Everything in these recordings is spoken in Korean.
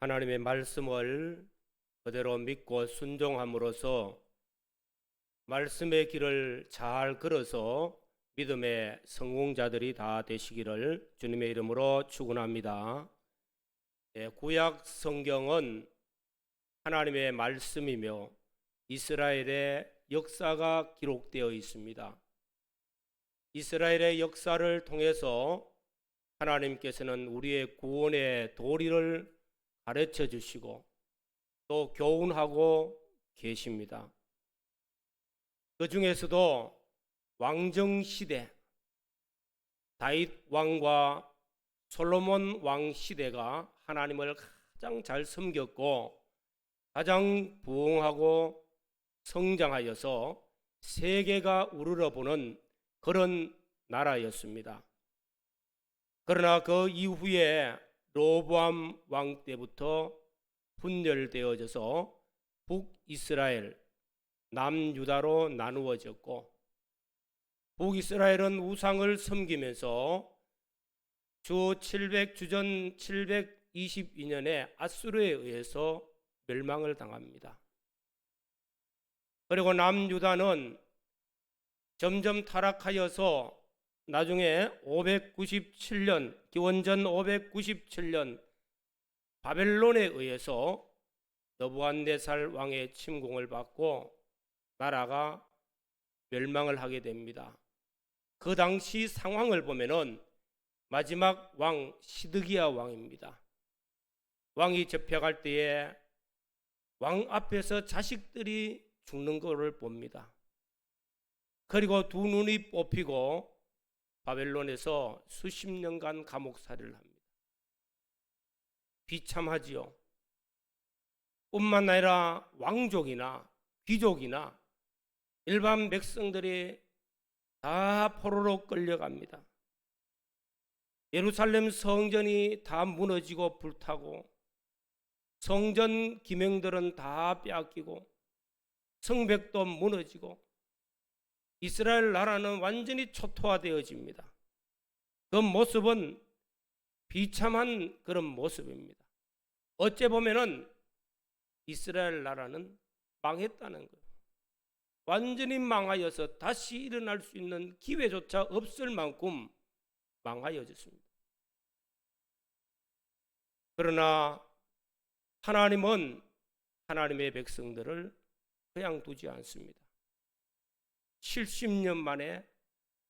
하나님의 말씀을 그대로 믿고 순종함으로써 말씀의 길을 잘 걸어서 믿음의 성공자들이 다 되시기를 주님의 이름으로 축원합니다. 구약 성경은 하나님의 말씀이며 이스라엘의 역사가 기록되어 있습니다. 이스라엘의 역사를 통해서 하나님께서는 우리의 구원의 도리를 가르쳐 주시고 또 교훈하고 계십니다. 그 중에서도 왕정시대, 다윗 왕과 솔로몬 왕 시대가 하나님을 가장 잘 섬겼고 가장 부흥하고 성장하여서 세계가 우러러보는 그런 나라였습니다. 그러나 그 이후에 로보암 왕 때부터 분열되어져서 북이스라엘, 남유다로 나누어졌고 북이스라엘은 우상을 섬기면서 주전 722년에 아수르에 의해서 멸망을 당합니다. 그리고 남유다는 점점 타락하여서 나중에 597년, 기원전 597년 바벨론에 의해서 느부갓네살 왕의 침공을 받고 나라가 멸망을 하게 됩니다. 그 당시 상황을 보면은 마지막 왕 시드기야 왕입니다. 왕이 접혀갈 때에 왕 앞에서 자식들이 죽는 것을 봅니다. 그리고 두 눈이 뽑히고 바벨론에서 수십 년간 감옥살이를 합니다. 비참하지요. 뿐만 아니라 왕족이나 귀족이나 일반 백성들이 다 포로로 끌려갑니다. 예루살렘 성전이 다 무너지고 불타고 성전 기명들은 다 빼앗기고 성벽도 무너지고 이스라엘 나라는 완전히 초토화되어집니다. 그 모습은 비참한 그런 모습입니다. 어째 보면은 이스라엘 나라는 망했다는 거예요. 완전히 망하여서 다시 일어날 수 있는 기회조차 없을 만큼 망하여졌습니다. 그러나 하나님은 하나님의 백성들을 그냥 두지 않습니다. 70년 만에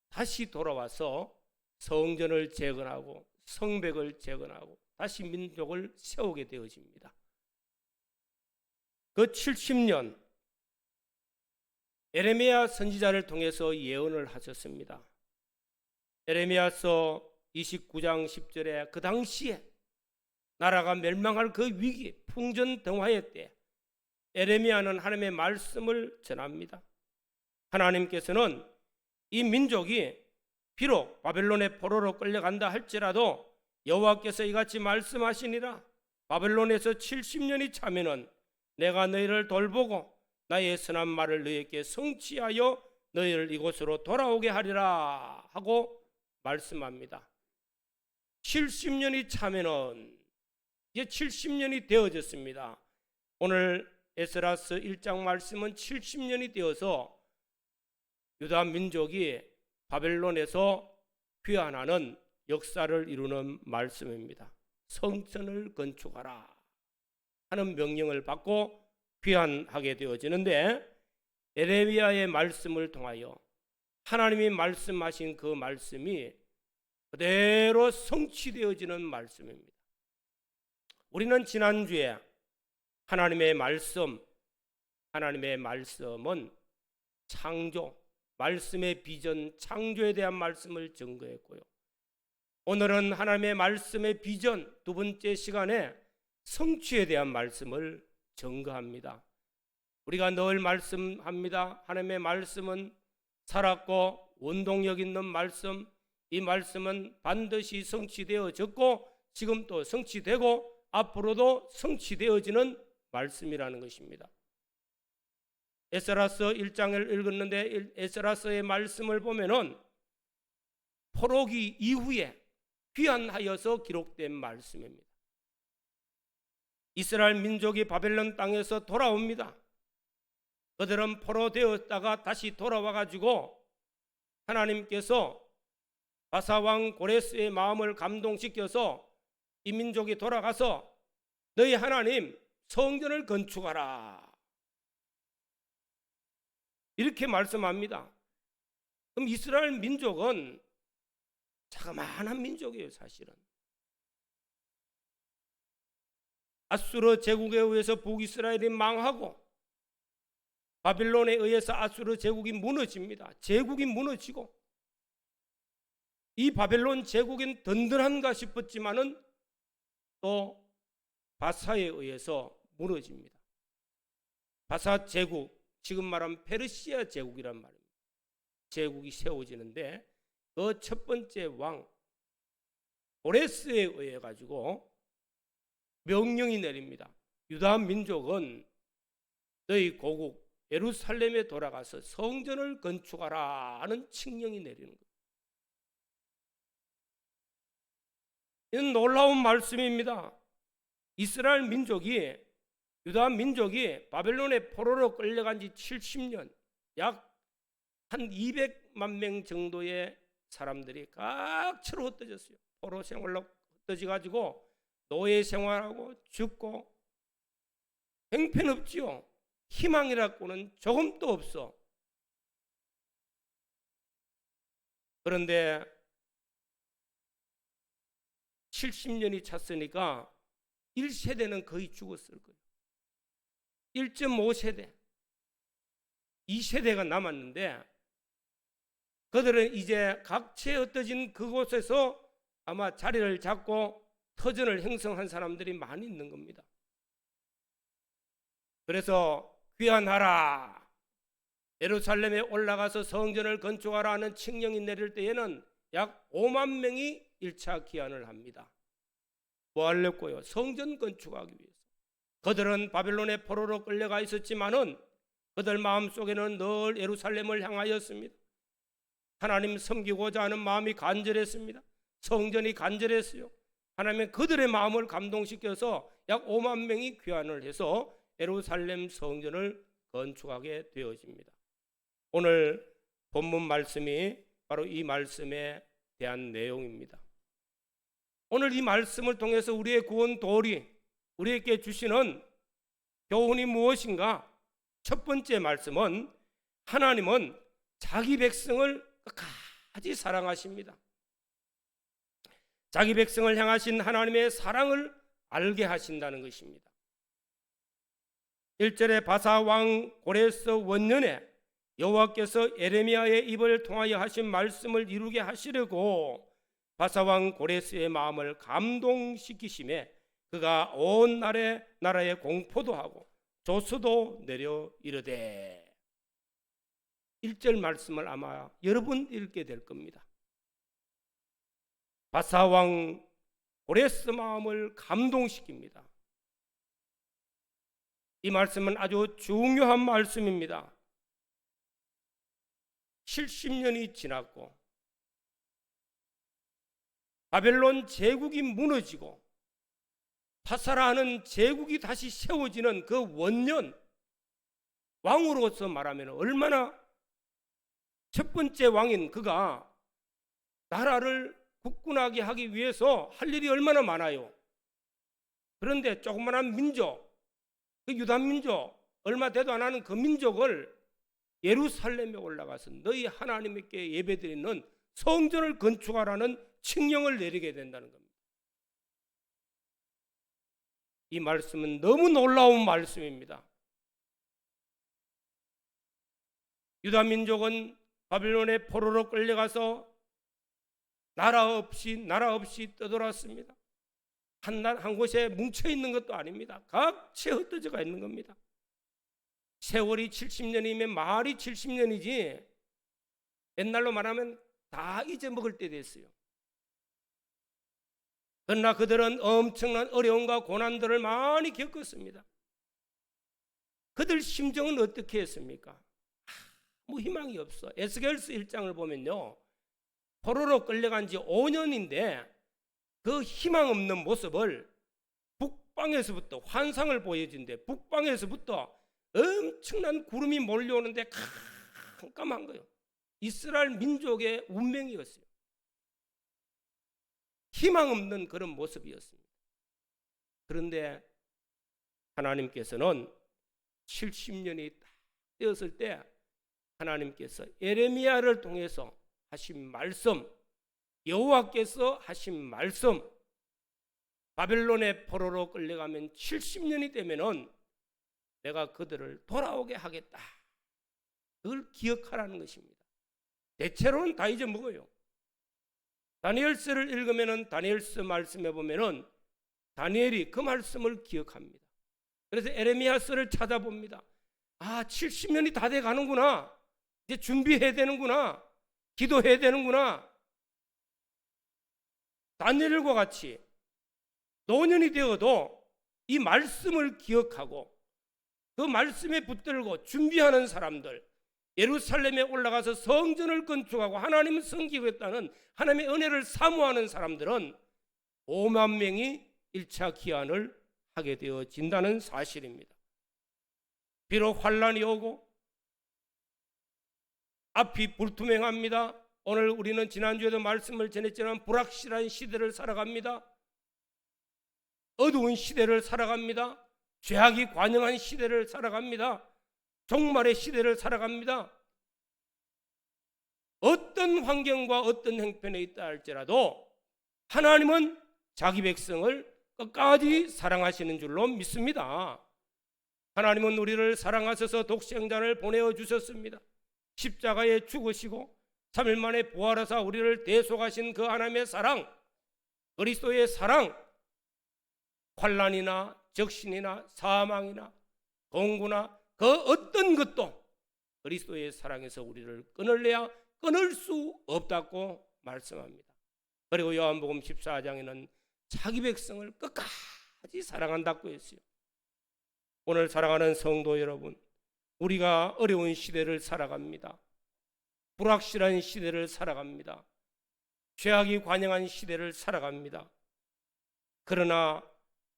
다시 돌아와서 성전을 재건하고 성벽을 재건하고 다시 민족을 세우게 되어집니다. 그 70년 에레미야 선지자를 통해서 예언을 하셨습니다. 에레미야서 29장 10절에 그 당시에 나라가 멸망할 그 위기, 풍전등화의 때 에레미야는 하나님의 말씀을 전합니다. 하나님께서는 이 민족이 비록 바벨론의 포로로 끌려간다 할지라도 여호와께서 이같이 말씀하시니라. 바벨론에서 70년이 차면은 내가 너희를 돌보고 나의 선한 말을 너희에게 성취하여 너희를 이곳으로 돌아오게 하리라 하고 말씀합니다. 70년이 차면은 이제 70년이 되어졌습니다. 오늘 에스라서 1장 말씀은 70년이 되어서 유다 민족이 바벨론에서 귀환하는 역사를 이루는 말씀입니다. 성전을 건축하라 하는 명령을 받고 귀환하게 되어지는데 에레미야의 말씀을 통하여 하나님이 말씀하신 그 말씀이 그대로 성취되어지는 말씀입니다. 우리는 지난주에 하나님의 말씀은 창조, 말씀의 비전, 창조에 대한 말씀을 증거했고요. 오늘은 하나님의 말씀의 비전 두 번째 시간에 성취에 대한 말씀을 증거합니다. 우리가 늘 말씀합니다. 하나님의 말씀은 살았고 원동력 있는 말씀, 이 말씀은 반드시 성취되어졌고 지금 또 성취되고 앞으로도 성취되어지는 말씀이라는 것입니다. 에스라서 1장을 읽었는데 에스라서의 말씀을 보면은 포로기 이후에 귀환하여서 기록된 말씀입니다. 이스라엘 민족이 바벨론 땅에서 돌아옵니다. 그들은 포로되었다가 다시 돌아와 가지고 하나님께서 바사 왕 고레스의 마음을 감동시켜서 이 민족이 돌아가서 너희 하나님 성전을 건축하라 이렇게 말씀합니다. 그럼 이스라엘 민족은 자그마한 민족이에요. 사실은 아수르 제국에 의해서 북이스라엘이 망하고 바빌론에 의해서 아수르 제국이 무너집니다. 제국이 무너지고 이 바벨론 제국은 든든한가 싶었지만은 또 바사에 의해서 무너집니다. 바사 제국, 지금 말하면 페르시아 제국이란 말입니다. 제국이 세워지는데 그 첫 번째 왕 고레스에 의해 가지고 명령이 내립니다. 유다 민족은 너희 고국 예루살렘에 돌아가서 성전을 건축하라 하는 칙령이 내리는 겁니다. 이는 놀라운 말씀입니다. 이스라엘 민족이, 유다 민족이 바벨론의 포로로 끌려간 지 70년, 약 한 200만 명 정도의 사람들이 각처로 흩어졌어요. 포로 생활로 흩어져 가지고 노예 생활하고 죽고 형편없지요. 희망이라고는 조금도 없어. 그런데 70년이 찼으니까 1세대는 거의 죽었을 거예요. 1.5세대, 2세대가 남았는데 그들은 이제 각처에 흩어진 그곳에서 아마 자리를 잡고 터전을 형성한 사람들이 많이 있는 겁니다. 그래서 귀환하라, 예루살렘에 올라가서 성전을 건축하라 하는 칙령이 내릴 때에는 약 5만 명이 1차 귀환을 합니다. 뭐 하려고요? 성전 건축하기 위해서. 그들은 바벨론의 포로로 끌려가 있었지만은 그들 마음속에는 늘 예루살렘을 향하였습니다. 하나님 섬기고자 하는 마음이 간절했습니다. 성전이 간절했어요. 하나님은 그들의 마음을 감동시켜서 약 5만 명이 귀환을 해서 예루살렘 성전을 건축하게 되어집니다. 오늘 본문 말씀이 바로 이 말씀에 대한 내용입니다. 오늘 이 말씀을 통해서 우리의 구원 도리, 우리에게 주시는 교훈이 무엇인가? 첫 번째 말씀은 하나님은 자기 백성을 끝까지 사랑하십니다. 자기 백성을 향하신 하나님의 사랑을 알게 하신다는 것입니다. 1절에 바사 왕 고레스 원년에 여호와께서 예레미야의 입을 통하여 하신 말씀을 이루게 하시려고 바사 왕 고레스의 마음을 감동시키심에 그가 온 나라에 공포도 하고 조서도 내려 이르되, 1절 말씀을 아마 여러 번 읽게 될 겁니다. 바사 왕 고레스 마음을 감동시킵니다. 이 말씀은 아주 중요한 말씀입니다. 70년이 지났고 바벨론 제국이 무너지고 바사라는 제국이 다시 세워지는 그 원년, 왕으로서 말하면 얼마나, 첫 번째 왕인 그가 나라를 굳건하게 하기 위해서 할 일이 얼마나 많아요. 그런데 조그마한 민족, 그 유다 민족, 얼마 되도 안 하는 그 민족을 예루살렘에 올라가서 너희 하나님께 예배드리는 성전을 건축하라는 칙령을 내리게 된다는 겁니다. 이 말씀은 너무 놀라운 말씀입니다. 유다 민족은 바빌론의 포로로 끌려가서 나라 없이 떠돌았습니다. 한 곳에 뭉쳐 있는 것도 아닙니다. 각처에 흩어져가 있는 겁니다. 세월이 70년이면 말이 70년이지 옛날로 말하면 다 잊어먹을 때 됐어요. 그러나 그들은 엄청난 어려움과 고난들을 많이 겪었습니다. 그들 심정은 어떻게 했습니까? 아무 희망이 없어. 에스겔서 1장을 보면요, 포로로 끌려간 지 5년인데 그 희망 없는 모습을 북방에서부터 환상을 보여준대. 북방에서부터 엄청난 구름이 몰려오는데 깜깜한 거예요. 이스라엘 민족의 운명이었어요. 희망 없는 그런 모습이었습니다. 그런데 하나님께서는 70년이 딱 되었을 때 하나님께서 예레미야를 통해서 하신 말씀, 여호와께서 하신 말씀, 바벨론의 포로로 끌려가면 70년이 되면은 내가 그들을 돌아오게 하겠다. 그걸 기억하라는 것입니다. 대체로는 다 잊어먹어요. 다니엘서를 읽으면은 다니엘서 말씀해 보면은 다니엘이 그 말씀을 기억합니다. 그래서 에레미야서를 찾아봅니다. 아, 70년이 다 돼 가는구나. 이제 준비해야 되는구나. 기도해야 되는구나. 다니엘과 같이 노년이 되어도 이 말씀을 기억하고 그 말씀에 붙들고 준비하는 사람들, 예루살렘에 올라가서 성전을 건축하고 하나님을 섬기겠다는 하나님의 은혜를 사모하는 사람들은 5만 명이 1차 기한을 하게 되어진다는 사실입니다. 비록 환란이 오고 앞이 불투명합니다. 오늘 우리는 지난주에도 말씀을 전했지만 불확실한 시대를 살아갑니다. 어두운 시대를 살아갑니다. 죄악이 관영한 시대를 살아갑니다. 종말의 시대를 살아갑니다. 어떤 환경과 어떤 형편에 있다 할지라도 하나님은 자기 백성을 끝까지 사랑하시는 줄로 믿습니다. 하나님은 우리를 사랑하셔서 독생자를 보내어 주셨습니다. 십자가에 죽으시고 3일 만에 부활하사 우리를 대속하신 그 하나님의 사랑, 그리스도의 사랑, 환난이나 적신이나 사망이나 공고나 그 어떤 것도 그리스도의 사랑에서 우리를 끊을래야 끊을 수 없다고 말씀합니다. 그리고 요한복음 14장에는 자기 백성을 끝까지 사랑한다고 했어요. 오늘 사랑하는 성도 여러분, 우리가 어려운 시대를 살아갑니다. 불확실한 시대를 살아갑니다. 죄악이 관영한 시대를 살아갑니다. 그러나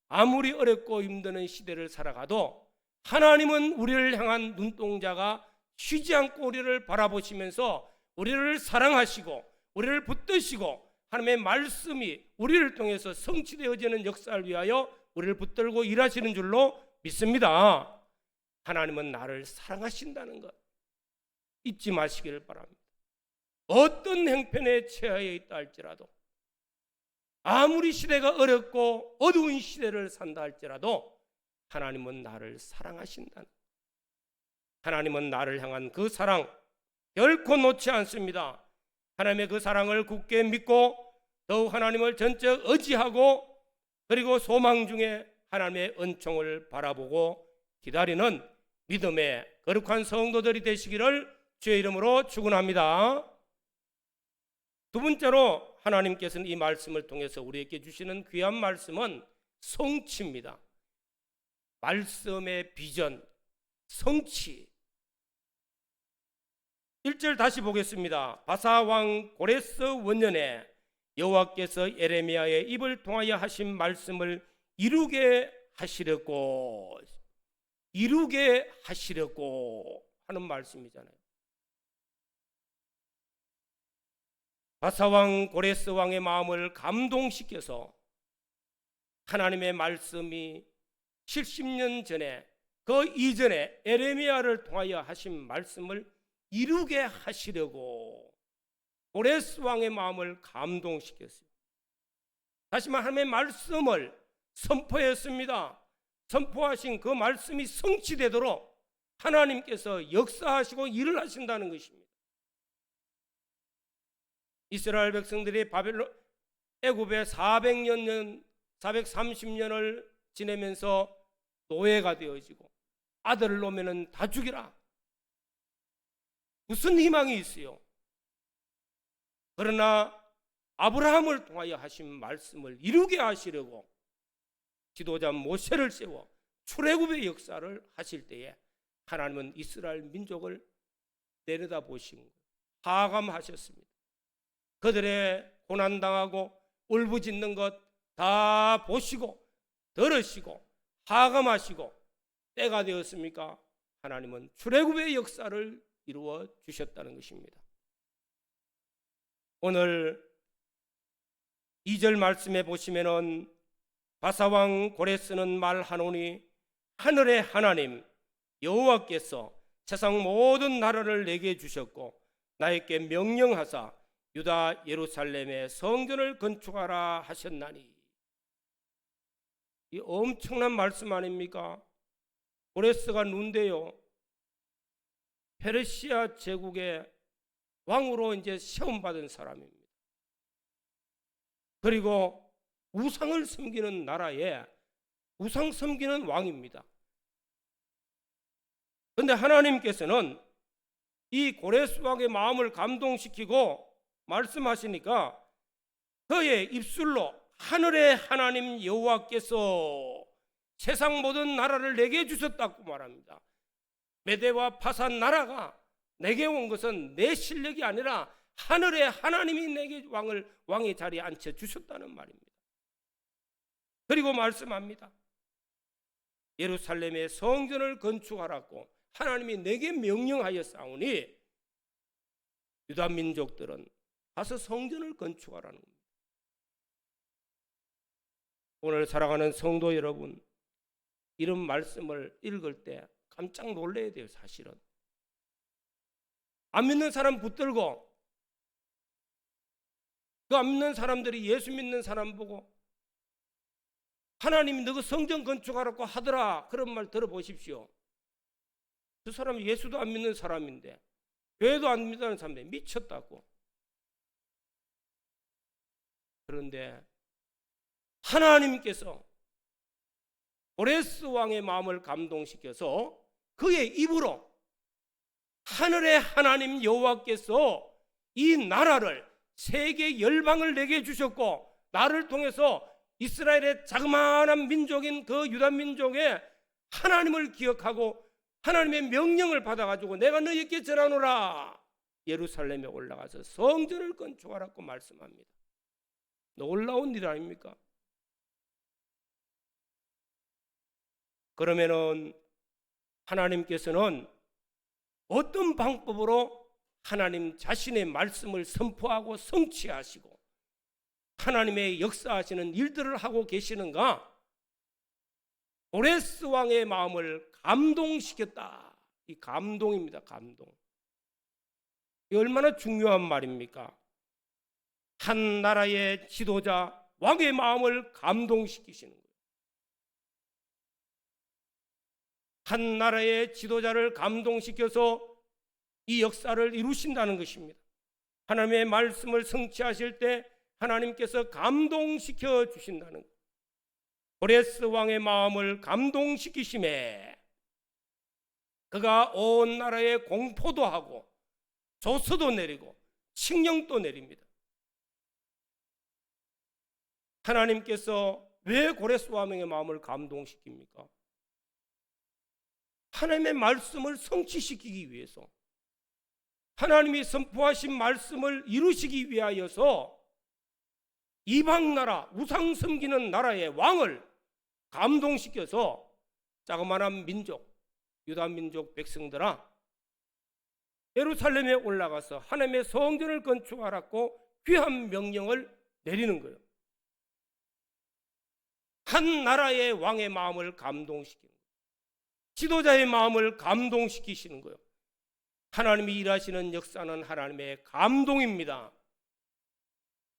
아무리 어렵고 힘든 시대를 살아가도 하나님은 우리를 향한 눈동자가 쉬지 않고 우리를 바라보시면서 우리를 사랑하시고 우리를 붙드시고 하나님의 말씀이 우리를 통해서 성취되어지는 역사를 위하여 우리를 붙들고 일하시는 줄로 믿습니다. 하나님은 나를 사랑하신다는 것 잊지 마시기를 바랍니다. 어떤 형편에 처해 있다 할지라도, 아무리 시대가 어렵고 어두운 시대를 산다 할지라도 하나님은 나를 사랑하신다는, 하나님은 나를 향한 그 사랑 결코 놓지 않습니다. 하나님의 그 사랑을 굳게 믿고 더욱 하나님을 전적 의지하고 그리고 소망 중에 하나님의 은총을 바라보고 기다리는 믿음의 거룩한 성도들이 되시기를 주의 이름으로 축원합니다. 두 번째로 하나님께서는 이 말씀을 통해서 우리에게 주시는 귀한 말씀은 성취입니다. 말씀의 비전, 성취. 1절 다시 보겠습니다. 바사왕 고레스 원년에 여호와께서 예레미야의 입을 통하여 하신 말씀을 이루게 하시려고 하는 말씀이잖아요. 바사왕 고레스 왕의 마음을 감동시켜서 하나님의 말씀이 70년 전에 그 이전에 예레미야를 통하여 하신 말씀을 이루게 하시려고 고레스 왕의 마음을 감동시켰어요. 다시 말하면 하나님의 말씀을 선포했습니다. 선포하신 그 말씀이 성취되도록 하나님께서 역사하시고 일을 하신다는 것입니다. 이스라엘 백성들이 바벨론 애굽에 430년을 지내면서 노예가 되어지고 아들을 놓으면 다 죽이라. 무슨 희망이 있어요? 그러나 아브라함을 통하여 하신 말씀을 이루게 하시려고 지도자 모세를 세워 출애굽의 역사를 하실 때에 하나님은 이스라엘 민족을 내려다보신 거예요. 하감하셨습니다. 그들의 고난당하고 울부짖는 것 다 보시고 들으시고 하감하시고 때가 되었습니까? 하나님은 출애굽의 역사를 이루어 주셨다는 것입니다. 오늘 2절 말씀에 보시면은 바사왕 고레스는 말하노니 하늘의 하나님 여호와께서 세상 모든 나라를 내게 주셨고 나에게 명령하사 유다 예루살렘에 성전을 건축하라 하셨나니. 이 엄청난 말씀 아닙니까? 고레스가 누군데요? 페르시아 제국의 왕으로 이제 시험받은 사람입니다. 그리고 우상을 섬기는 나라에 우상 섬기는 왕입니다. 그런데 하나님께서는 이 고레스 왕의 마음을 감동시키고 말씀하시니까 그의 입술로 하늘의 하나님 여호와께서 세상 모든 나라를 내게 주셨다고 말합니다. 메대와 파산 나라가 내게 온 것은 내 실력이 아니라 하늘의 하나님이 내게 왕의 자리에 앉혀 주셨다는 말입니다. 그리고 말씀합니다. 예루살렘에 성전을 건축하라고 하나님이 내게 명령하였사오니 유다 민족들은 가서 성전을 건축하라는 겁니다. 오늘 살아가는 성도 여러분, 이런 말씀을 읽을 때 깜짝 놀라야 돼요. 사실은 안 믿는 사람 붙들고 그 안 믿는 사람들이 예수 믿는 사람 보고 하나님이 너가 성전 건축하라고 하더라 그런 말 들어보십시오. 그 사람이 예수도 안 믿는 사람인데 교회도 안 믿는 사람인데 미쳤다고. 그런데 하나님께서 고레스 왕의 마음을 감동시켜서 그의 입으로 하늘의 하나님 여호와께서 이 나라를 세계 열방을 내게 주셨고 나를 통해서 이스라엘의 자그마한 민족인 그 유다 민족의 하나님을 기억하고 하나님의 명령을 받아가지고 내가 너희에게 전하노라 예루살렘에 올라가서 성전을 건축하라고 말씀합니다. 놀라운 일 아닙니까? 그러면은 하나님께서는 어떤 방법으로 하나님 자신의 말씀을 선포하고 성취하시고 하나님의 역사하시는 일들을 하고 계시는가? 고레스 왕의 마음을 감동시켰다. 이 감동입니다. 감동. 이 얼마나 중요한 말입니까? 한 나라의 지도자 왕의 마음을 감동시키시는 거예요. 한 나라의 지도자를 감동시켜서 이 역사를 이루신다는 것입니다. 하나님의 말씀을 성취하실 때 하나님께서 감동시켜 주신다는 것. 고레스 왕의 마음을 감동시키심에 그가 온 나라에 공포도 하고 조서도 내리고 칙령도 내립니다. 하나님께서 왜 고레스 왕의 마음을 감동시킵니까? 하나님의 말씀을 성취시키기 위해서, 하나님이 선포하신 말씀을 이루시기 위하여서 이방나라 우상 섬기는 나라의 왕을 감동시켜서 자그마한 민족 유다 민족 백성들아 예루살렘에 올라가서 하나님의 성전을 건축하라고 귀한 명령을 내리는 거예요. 한 나라의 왕의 마음을 감동시키는 거예요. 지도자의 마음을 감동시키시는 거예요. 하나님이 일하시는 역사는 하나님의 감동입니다.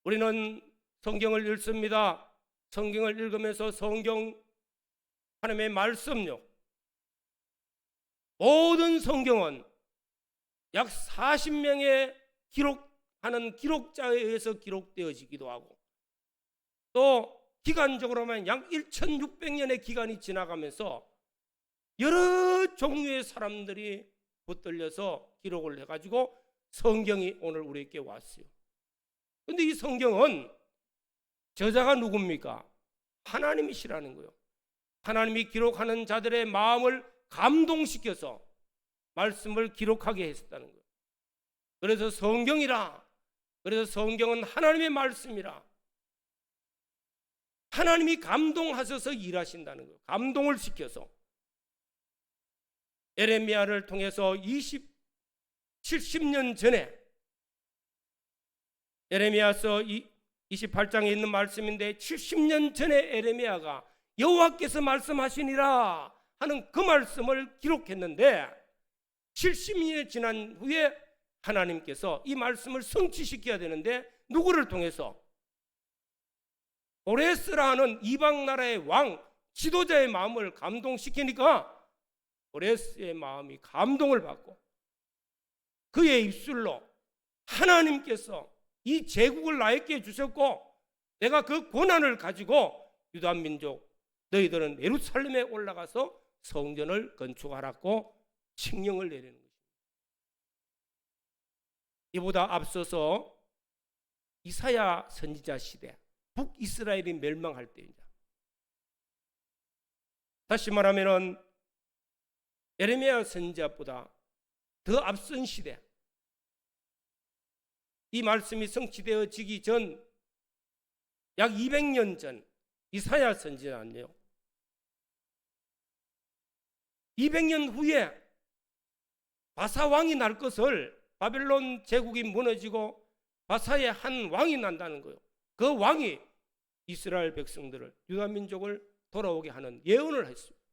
우리는 성경을 읽습니다. 성경을 읽으면서 성경 하나님의 말씀요. 모든 성경은 약 40명의 기록하는 기록자에 의해서 기록되어지기도 하고 또 기간적으로만 약 1600년의 기간이 지나가면서 여러 종류의 사람들이 붙들려서 기록을 해가지고 성경이 오늘 우리에게 왔어요. 그런데 이 성경은 저자가 누굽니까? 하나님이시라는 거예요. 하나님이 기록하는 자들의 마음을 감동시켜서 말씀을 기록하게 했었다는 거예요. 그래서 성경이라, 그래서 성경은 하나님의 말씀이라, 하나님이 감동하셔서 일하신다는 거예요. 감동을 시켜서. 에레미야를 통해서 70년 전에 에레미야서 28장에 있는 말씀인데 70년 전에 에레미야가 여호와께서 말씀하시니라 하는 그 말씀을 기록했는데 70년이 지난 후에 하나님께서 이 말씀을 성취시켜야 되는데 누구를 통해서? 고레스라는 이방 나라의 왕 지도자의 마음을 감동시키니까 고레스의 마음이 감동을 받고 그의 입술로 하나님께서 이 제국을 나에게 주셨고 내가 그 권한을 가지고 유다 민족 너희들은 예루살렘에 올라가서 성전을 건축하라고 칙령을 내리는 것입니다. 이보다 앞서서 이사야 선지자 시대 북이스라엘이 멸망할 때입니다. 다시 말하면 에레미야 선지자보다 더 앞선 시대, 이 말씀이 성취되어지기 전 약 200년 전 이사야 선지자는요 200년 후에 바사 왕이 날 것을, 바벨론 제국이 무너지고 바사의 한 왕이 난다는 거예요. 그 왕이 이스라엘 백성들을, 유다 민족을 돌아오게 하는 예언을 했습니다.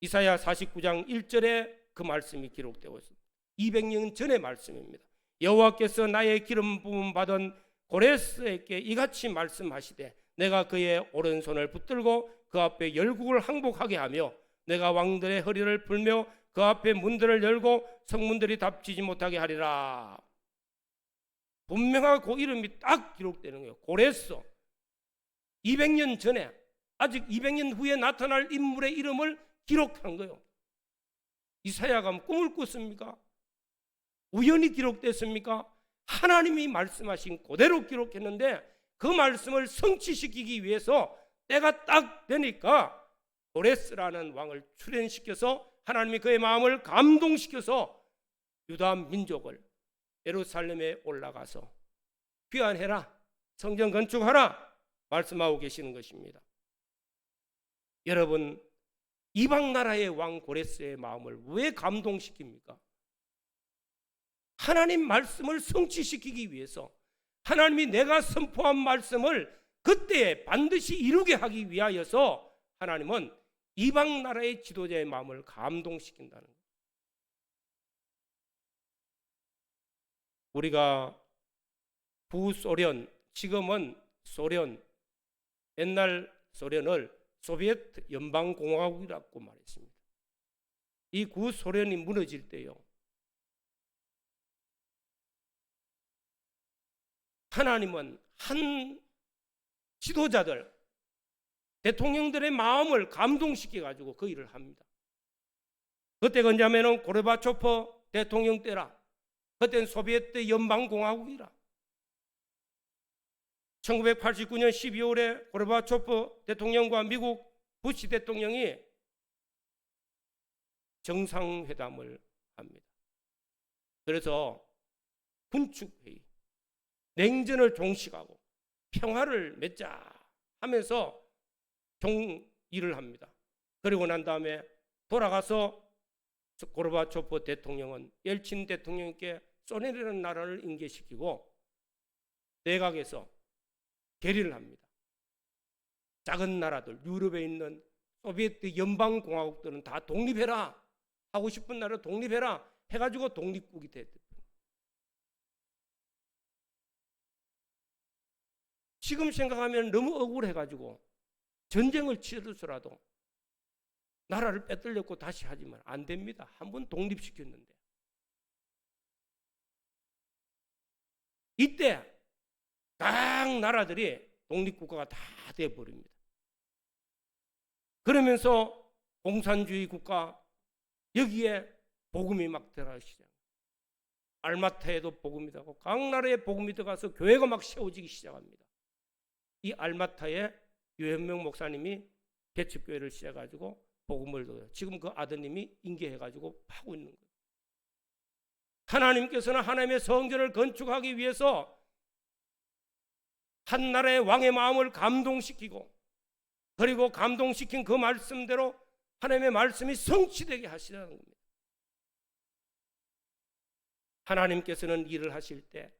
이사야 49장 1절에 그 말씀이 기록되고 있습니다. 200년 전의 말씀입니다. 여호와께서 나의 기름 부음 받은 고레스에게 이같이 말씀하시되 내가 그의 오른손을 붙들고 그 앞에 열국을 항복하게 하며 내가 왕들의 허리를 풀며 그 앞에 문들을 열고 성문들이 닫히지 못하게 하리라. 분명하게 그 이름이 딱 기록되는 거예요. 고레스. 200년 전에, 아직 200년 후에 나타날 인물의 이름을 기록한 거예요. 이사야가 꿈을 꿨습니까? 우연히 기록됐습니까? 하나님이 말씀하신 그대로 기록했는데 그 말씀을 성취시키기 위해서 때가 딱 되니까 고레스라는 왕을 출현시켜서 하나님이 그의 마음을 감동시켜서 유다 민족을 예루살렘에 올라가서 귀환해라, 성전 건축하라 말씀하고 계시는 것입니다. 여러분, 이방 나라의 왕 고레스의 마음을 왜 감동시킵니까? 하나님 말씀을 성취시키기 위해서, 하나님이 내가 선포한 말씀을 그때에 반드시 이루게 하기 위하여서 하나님은 이방 나라의 지도자의 마음을 감동시킨다는 거예요. 우리가 부소련, 지금은 소련, 옛날 소련을 소비에트 연방공화국이라고 말했습니다. 이 구소련이 무너질 때요, 하나님은 한 지도자들, 대통령들의 마음을 감동시켜가지고 그 일을 합니다. 그때가 언제냐면 고르바초프 대통령 때라. 그때는 소비에트 연방공화국이라. 1989년 12월에 고르바초프 대통령과 미국 부시 대통령이 정상회담을 합니다. 그래서 군축회의, 냉전을 종식하고 평화를 맺자 하면서 일을 합니다. 그리고 난 다음에 돌아가서 고르바초프 대통령은 옐친 대통령께 소련이라는 나라를 인계시키고 내각에서 결의를 합니다. 작은 나라들, 유럽에 있는 소비에트 연방공화국들은 다 독립해라, 하고 싶은 나라 독립해라 해가지고 독립국이 됐대요. 지금 생각하면 너무 억울해가지고 전쟁을 치르서라도 나라를 빼앗으려고 다시 하지만 안 됩니다. 한번 독립시켰는데. 이때 각 나라들이 독립국가가 다 돼버립니다. 그러면서 공산주의 국가, 여기에 복음이 막 들어가기 시작합니다. 알마타에도 복음이 들어가고 각 나라에 복음이 들어가서 교회가 막 세워지기 시작합니다. 이 알마타에 유현명 목사님이 개척교회를 시작해가지고 복음을 들어요. 지금 그 아드님이 인계해가지고 하고 있는 거예요. 하나님께서는 하나님의 성전을 건축하기 위해서 한 나라의 왕의 마음을 감동시키고, 그리고 감동시킨 그 말씀대로 하나님의 말씀이 성취되게 하시라는 겁니다. 하나님께서는 일을 하실 때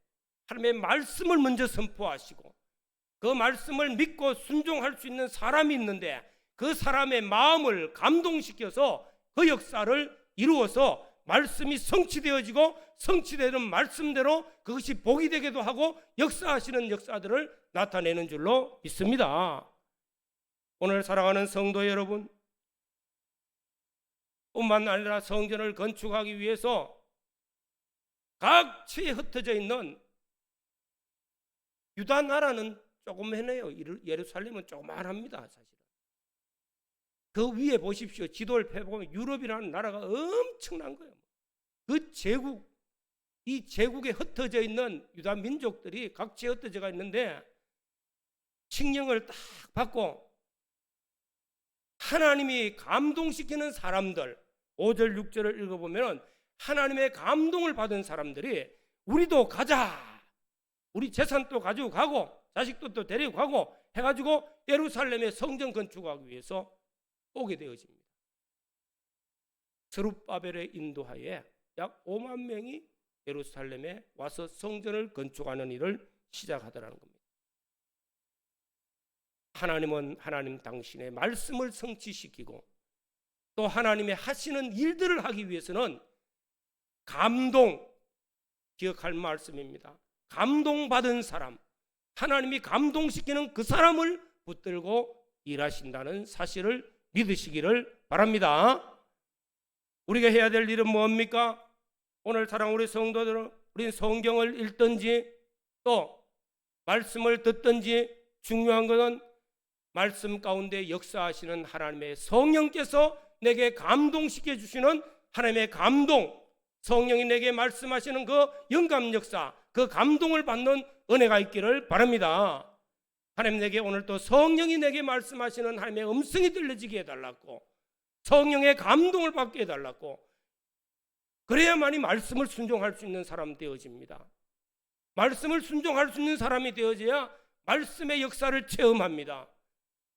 하나님의 말씀을 먼저 선포하시고, 그 말씀을 믿고 순종할 수 있는 사람이 있는데, 그 사람의 마음을 감동시켜서 그 역사를 이루어서 말씀이 성취되어지고, 성취되는 말씀대로 그것이 복이 되기도 하고 역사하시는 역사들을 나타내는 줄로 믿습니다. 오늘 사랑하는 성도 여러분, 뿐만 아니라 성전을 건축하기 위해서 각처에 흩어져 있는, 유다 나라는 조그매네요. 예루살렘은 조그만합니다. 사실은 그 위에 보십시오. 지도를 펴보면 유럽이라는 나라가 엄청난 거예요. 그 제국, 이 제국에 흩어져 있는 유다 민족들이 각지에 흩어져 있는데, 칙령을 딱 받고 하나님이 감동시키는 사람들, 5절 6절을 읽어보면 하나님의 감동을 받은 사람들이 우리도 가자, 우리 재산도 가지고 가고 자식도 또 데리고 가고 해가지고 예루살렘의 성전 건축하기 위해서 오게 되어집니다. 스룹바벨의 인도하에 약 5만 명이 예루살렘에 와서 성전을 건축하는 일을 시작하더라는 겁니다. 하나님은 하나님 당신의 말씀을 성취시키고, 또 하나님의 하시는 일들을 하기 위해서는 감동, 기억할 말씀입니다. 감동받은 사람, 하나님이 감동시키는 그 사람을 붙들고 일하신다는 사실을 믿으시기를 바랍니다. 우리가 해야 될 일은 뭡니까? 오늘 사랑하는 우리 성도들은 우린 성경을 읽든지 또 말씀을 듣든지, 중요한 것은 말씀 가운데 역사하시는 하나님의 성령께서 내게 감동시켜 주시는 하나님의 감동, 성령이 내게 말씀하시는 그 영감 역사, 그 감동을 받는 은혜가 있기를 바랍니다. 하나님, 내게 오늘 또 성령이 내게 말씀하시는 하나님의 음성이 들려지게 해달라고, 성령의 감동을 받게 해달라고, 그래야만이 말씀을 순종할 수 있는 사람 되어집니다. 말씀을 순종할 수 있는 사람이 되어져야 말씀의 역사를 체험합니다.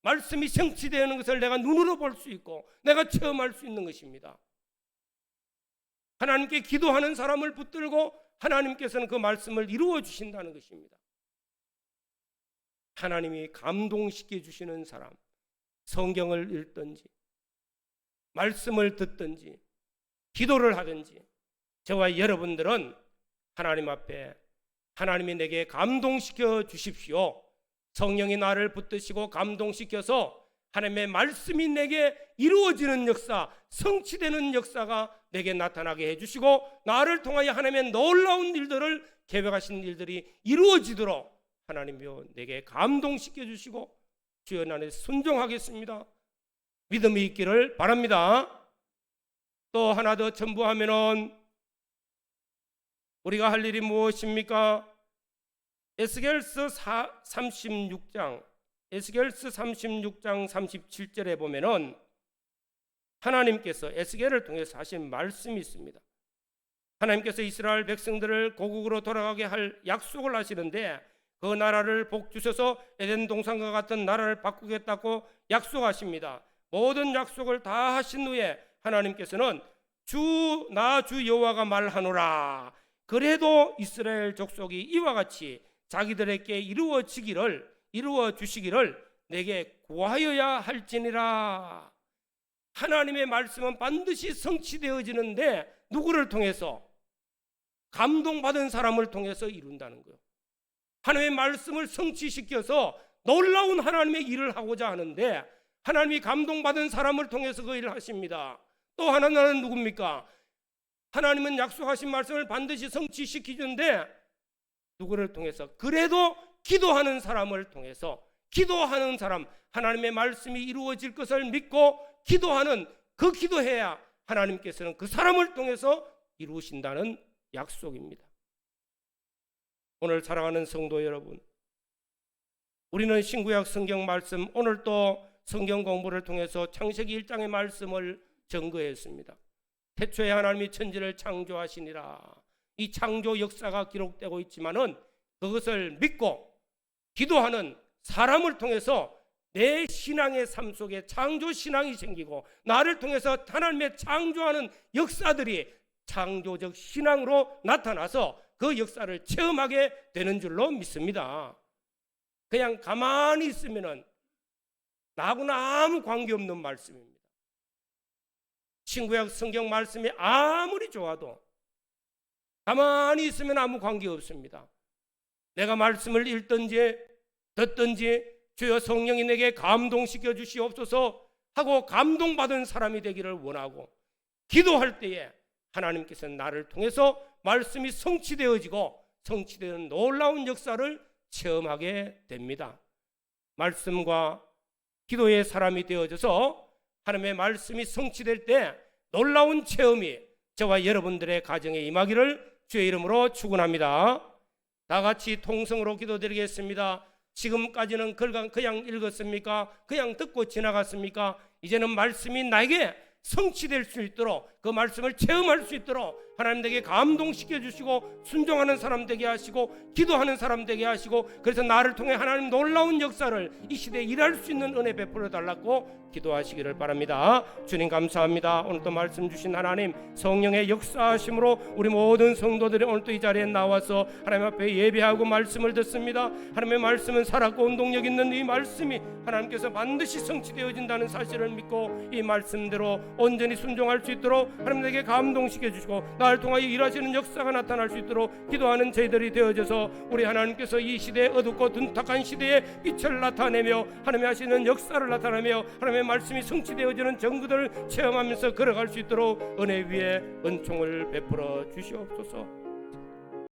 말씀이 성취되는 것을 내가 눈으로 볼 수 있고 내가 체험할 수 있는 것입니다. 하나님께 기도하는 사람을 붙들고 하나님께서는 그 말씀을 이루어 주신다는 것입니다. 하나님이 감동시켜 주시는 사람, 성경을 읽든지 말씀을 듣든지 기도를 하든지, 저와 여러분들은 하나님 앞에 하나님이 내게 감동시켜 주십시오, 성령이 나를 붙드시고 감동시켜서 하나님의 말씀이 내게 이루어지는 역사, 성취되는 역사가 내게 나타나게 해주시고, 나를 통하여 하나님의 놀라운 일들을 계획하신 일들이 이루어지도록 하나님이여 내게 감동시켜 주시고 주여 나는 순종하겠습니다, 믿음이 있기를 바랍니다. 또 하나 더 첨부하면은 우리가 할 일이 무엇입니까? 에스겔서 36장 37절에 보면은 하나님께서 에스겔을 통해서 하신 말씀이 있습니다. 하나님께서 이스라엘 백성들을 고국으로 돌아가게 할 약속을 하시는데, 그 나라를 복 주셔서 에덴 동산과 같은 나라를 바꾸겠다고 약속하십니다. 모든 약속을 다 하신 후에 하나님께서는 나 주 여호와가 말하노라, 그래도 이스라엘 족속이 이와 같이 자기들에게 이루어 주시기를 내게 구하여야 할지니라. 하나님의 말씀은 반드시 성취되어지는데 누구를 통해서? 감동받은 사람을 통해서 이룬다는 거예요. 하나님의 말씀을 성취시켜서 놀라운 하나님의 일을 하고자 하는데 하나님이 감동받은 사람을 통해서 그 일을 하십니다. 또 하나는 누굽니까? 하나님은 약속하신 말씀을 반드시 성취시키는데 누구를 통해서? 그래도 기도하는 사람을 통해서, 기도하는 사람, 하나님의 말씀이 이루어질 것을 믿고 기도하는, 그 기도해야 하나님께서는 그 사람을 통해서 이루신다는 약속입니다. 오늘 사랑하는 성도 여러분, 우리는 신구약 성경 말씀, 오늘 또 성경 공부를 통해서 창세기 1장의 말씀을 증거했습니다. 태초에 하나님이 천지를 창조하시니라. 이 창조 역사가 기록되고 있지만은 그것을 믿고 기도하는 사람을 통해서 내 신앙의 삶 속에 창조 신앙이 생기고, 나를 통해서 하나님의 창조하는 역사들이 창조적 신앙으로 나타나서 그 역사를 체험하게 되는 줄로 믿습니다. 그냥 가만히 있으면은 나하고는 아무 관계없는 말씀입니다. 친구약 성경 말씀이 아무리 좋아도 가만히 있으면 아무 관계 없습니다. 내가 말씀을 읽든지 듣든지 주여 성령이 내게 감동시켜 주시옵소서 하고 감동받은 사람이 되기를 원하고, 기도할 때에 하나님께서 나를 통해서 말씀이 성취되어지고 성취되는 놀라운 역사를 체험하게 됩니다. 말씀과 기도의 사람이 되어져서 하나님의 말씀이 성취될 때 놀라운 체험이 저와 여러분들의 가정에 임하기를 주의 이름으로 축원합니다. 다 같이 통성으로 기도드리겠습니다. 지금까지는 그냥 읽었습니까? 그냥 듣고 지나갔습니까? 이제는 말씀이 나에게 성취될 수 있도록, 그 말씀을 체험할 수 있도록 하나님에게 감동시켜 주시고 순종하는 사람 되게 하시고 기도하는 사람 되게 하시고, 그래서 나를 통해 하나님 놀라운 역사를 이 시대에 일할 수 있는 은혜 베풀어 달라고 기도하시기를 바랍니다. 주님 감사합니다. 오늘 또 말씀 주신 하나님 성령의 역사하심으로 우리 모든 성도들이 오늘 또 이 자리에 나와서 하나님 앞에 예배하고 말씀을 듣습니다. 하나님의 말씀은 살았고 운동력 있는 이 말씀이 하나님께서 반드시 성취되어진다는 사실을 믿고 이 말씀대로 온전히 순종할 수 있도록 하나님에게 감동시켜 주시고 나를 통하여 일하시는 역사가 나타날 수 있도록 기도하는 저희들이 되어져서 우리 하나님께서 이 시대에 어둡고 둔탁한 시대에 빛을 나타내며 하나님의 하시는 역사를 나타내며 하나님의 말씀이 성취되어지는 정부들을 체험하면서 걸어갈 수 있도록 은혜 위에 은총을 베풀어 주시옵소서.